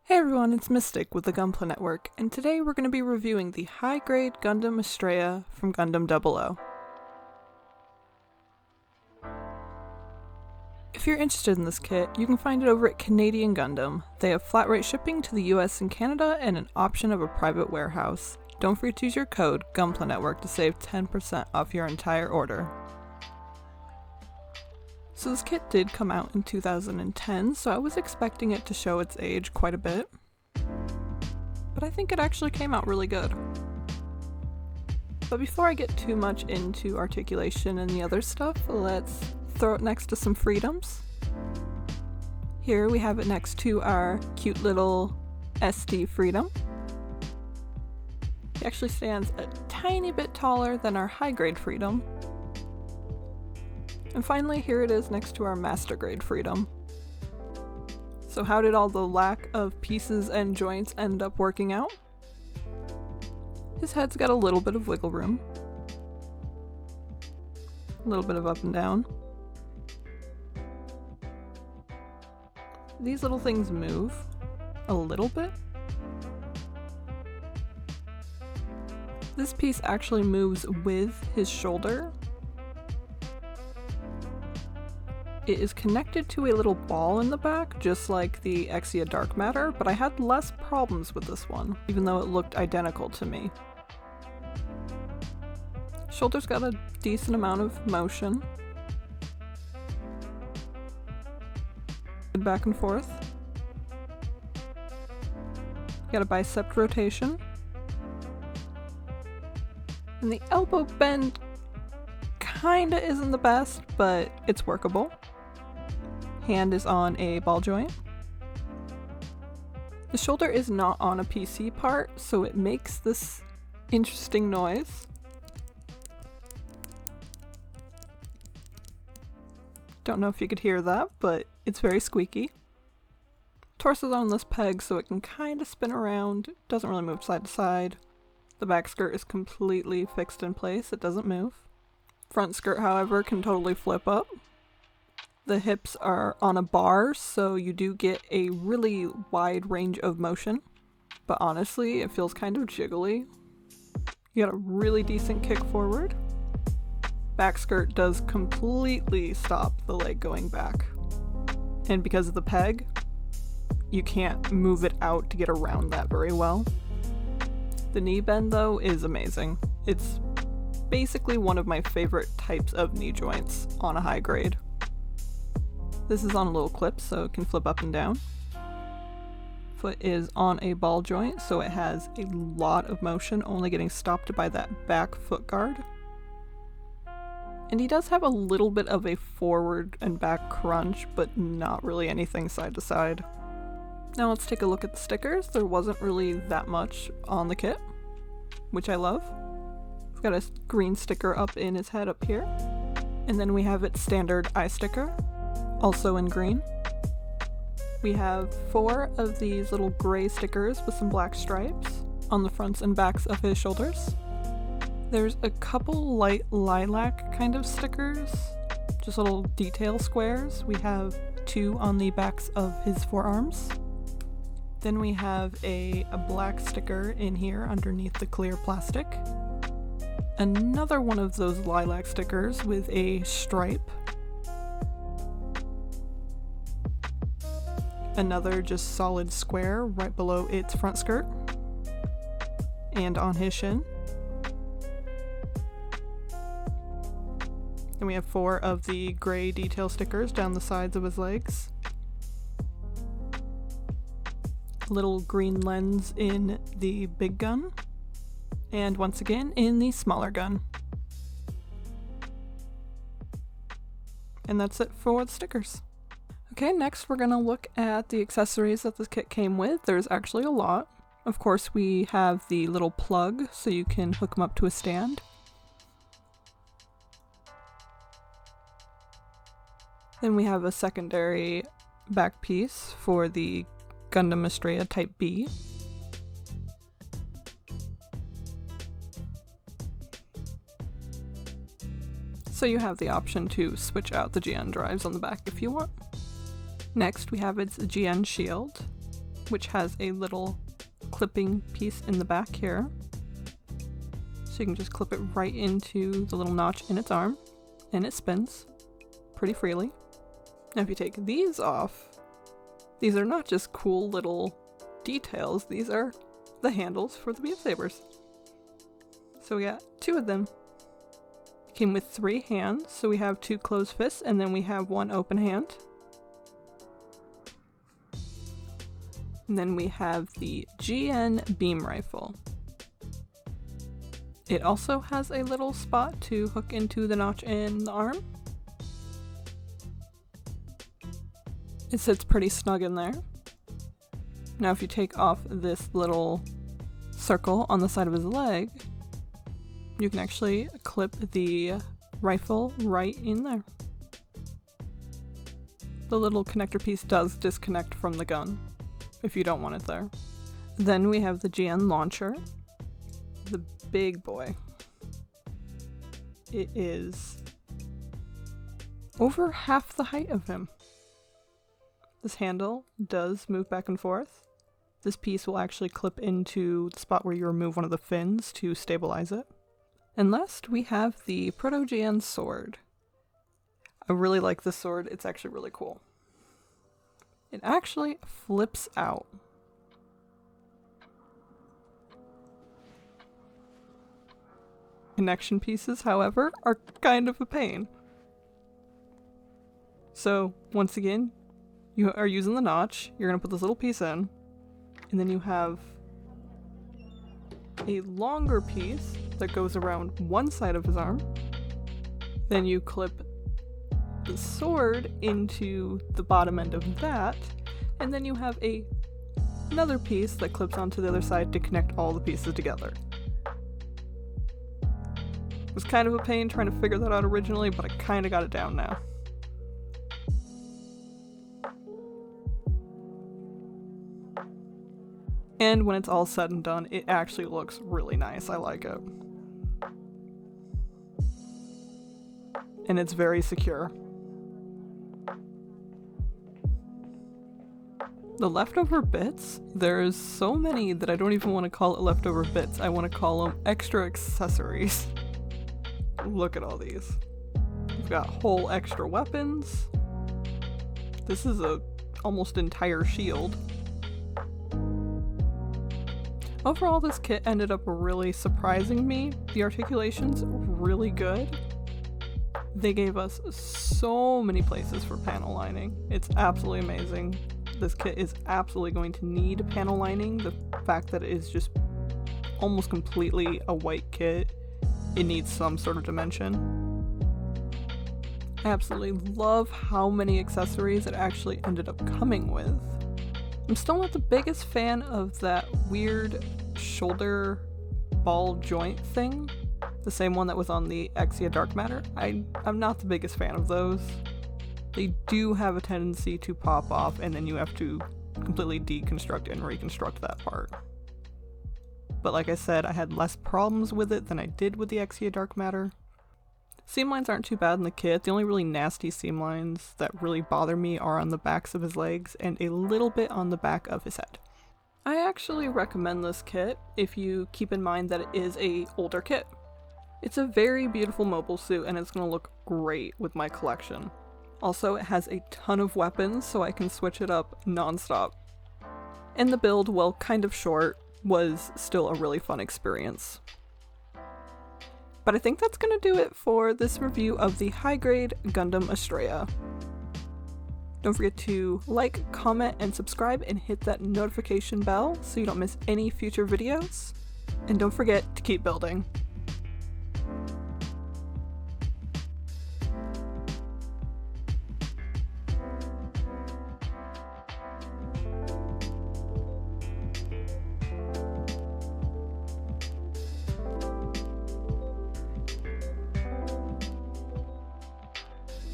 Hey everyone, it's Mystic with the Gunpla Network, and today we're going to be reviewing the high-grade Gundam Astraea from Gundam 00. If you're interested in this kit, you can find it over at Canadian Gundam. They have flat rate shipping to the US and Canada and an option of a private warehouse. Don't forget to use your code Gunpla Network to save 10% off your entire order. So this kit did come out in 2010, so I was expecting it to show its age quite a bit. But I think it actually came out really good. But before I get too much into articulation and the other stuff, let's throw it next to some freedoms. Here we have it next to our cute little SD Freedom. He actually stands a tiny bit taller than our high-grade Freedom. And finally, here it is next to our Master Grade Freedom. So how did all the lack of pieces and joints end up working out? His head's got a little bit of wiggle room. A little bit of up and down. These little things move a little bit. This piece actually moves with his shoulder. It is connected to a little ball in the back, just like the Exia Dark Matter, but I had less problems with this one, even though it looked identical to me. Shoulder's got a decent amount of motion. Back and forth. Got a bicep rotation. And the elbow bend kinda isn't the best, but it's workable. Hand is on a ball joint. The shoulder is not on a PC part, so it makes this interesting noise. Don't know if you could hear that, but it's very squeaky. Torso's on this peg so it can kind of spin around, doesn't really move side to side. The back skirt is completely fixed in place, it doesn't move. Front skirt, however, can totally flip up. The hips are on a bar, so you do get a really wide range of motion. But honestly, it feels kind of jiggly. You got a really decent kick forward. Back skirt does completely stop the leg going back. And because of the peg, you can't move it out to get around that very well. The knee bend, though, is amazing. It's basically one of my favorite types of knee joints on a high grade. This is on a little clip, so it can flip up and down. Foot is on a ball joint, so it has a lot of motion, only getting stopped by that back foot guard. And he does have a little bit of a forward and back crunch, but not really anything side to side. Now let's take a look at the stickers. There wasn't really that much on the kit, which I love. We've got a green sticker up in his head up here. And then we have its standard eye sticker, also in green. We have 4 of these little gray stickers with some black stripes on the fronts and backs of his shoulders. There's a couple light lilac kind of stickers, just little detail squares. We have 2 on the backs of his forearms. Then we have a black sticker in here underneath the clear plastic. Another one of those lilac stickers with a stripe. Another just solid square right below its front skirt. And on his shin. Then we have 4 of the gray detail stickers down the sides of his legs. Little green lens in the big gun. And once again in the smaller gun. And that's it for the stickers. Okay, next we're going to look at the accessories that this kit came with. There's actually a lot. Of course, we have the little plug so you can hook them up to a stand. Then we have a secondary back piece for the Gundam Astraea Type B. So you have the option to switch out the GN drives on the back if you want. Next we have its GN shield. which has a little clipping piece in the back here. So you can just clip it right into the little notch in its arm, and it spins pretty freely. Now if you take these off, these are not just cool little details, these are the handles for the beam sabers. So we got 2 of them. Came with 3 hands, so we have 2 closed fists and then we have 1 open hand. And then we have the GN beam rifle. It also has a little spot to hook into the notch in the arm. It sits pretty snug in there. Now if you take off this little circle on the side of his leg, you can actually clip the rifle right in there. The little connector piece does disconnect from the gun if you don't want it there. Then we have the GN launcher, the big boy. It is over half the height of him. This handle does move back and forth. This piece will actually clip into the spot where you remove one of the fins to stabilize it. And last we have the Proto-GN sword. I really like this sword, it's actually really cool. It actually flips out. Connection pieces, however, are kind of a pain. So, once again, you are using the notch, you're going to put this little piece in, and then you have a longer piece that goes around one side of his arm. Then you clip the sword into the bottom end of that, and then you have another piece that clips onto the other side to connect all the pieces together. It was kind of a pain trying to figure that out originally, but I kind of got it down now. And when it's all said and done, it actually looks really nice. I like it. And it's very secure. The leftover bits, there's so many that I don't even want to call it leftover bits. I want to call them extra accessories. Look at all these. We've got whole extra weapons. This is a almost entire shield. Overall, this kit ended up really surprising me. The articulation's really good. They gave us so many places for panel lining. It's absolutely amazing. This kit is absolutely going to need panel lining. The fact that it is just almost completely a white kit, it needs some sort of dimension. I absolutely love how many accessories it actually ended up coming with. I'm still not the biggest fan of that weird shoulder ball joint thing. The same one that was on the Acustica Dark Matter. I'm not the biggest fan of those. They do have a tendency to pop off and then you have to completely deconstruct and reconstruct that part. But like I said, I had less problems with it than I did with the Acustica Dark Matter. Seam lines aren't too bad in the kit. The only really nasty seam lines that really bother me are on the backs of his legs and a little bit on the back of his head. I actually recommend this kit if you keep in mind that it is an older kit. It's a very beautiful mobile suit and it's going to look great with my collection. Also, it has a ton of weapons so I can switch it up non-stop. And the build, while kind of short, was still a really fun experience. But I think that's going to do it for this review of the high-grade Gundam Astraea. Don't forget to like, comment, and subscribe and hit that notification bell so you don't miss any future videos. And don't forget to keep building.